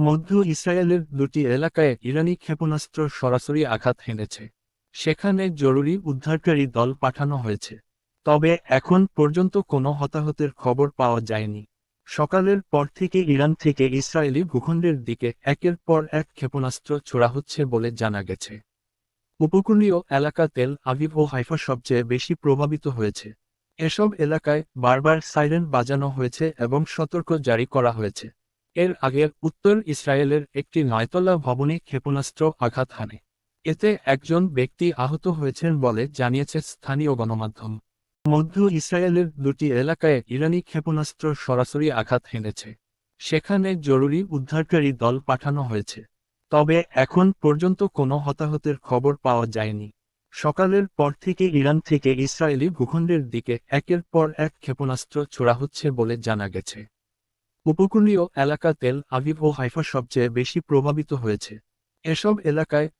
মধ্য ইসরায়েলের দুটি এলাকায় ইরানি ক্ষেপণাস্ত্র সরাসরি আঘাত হেনেছে। সেখানে জরুরি উদ্ধারকারী দল পাঠানো হয়েছে। তবে এখন পর্যন্ত কোনো হতাহতের খবর পাওয়া যায়নি। সকালের পর থেকে ইরান থেকে ইসরায়েলি ভূখণ্ডের দিকে একের পর এক ক্ষেপণাস্ত্র ছোড়া হচ্ছে বলে জানা গেছে। উপকূলীয় এলাকা তেল আভিভ ও হাইফা সবচেয়ে বেশি প্রভাবিত হয়েছে। এসব এলাকায় বারবার সাইরেন বাজানো হয়েছে এবং সতর্ক জারি করা হয়েছে। এর আগে উত্তর ইসরায়েলের একটি নয়তলা ভবনে ক্ষেপণাস্ত্র আঘাত হানে। এতে একজন ব্যক্তি আহত হয়েছেন বলে জানিয়েছে স্থানীয় গণমাধ্যম। মধ্য ইসরায়েলের দুটি এলাকায় ইরানি ক্ষেপণাস্ত্র সরাসরি আঘাত হেনেছে। সেখানে জরুরি উদ্ধারকারী দল পাঠানো হয়েছে। তবে এখন পর্যন্ত কোনো হতাহতের খবর পাওয়া যায়নি। সকালের পর থেকে ইরান থেকে ইসরায়েলি ভূখণ্ডের দিকে একের পর এক ক্ষেপণাস্ত্র ছোড়া হচ্ছে বলে জানা গেছে। উপকূলীয় এলাকা তেল আভিভ ও হাইফা সবচেয়ে বেশি প্রভাবিত হয়েছে। এসব এলাকায়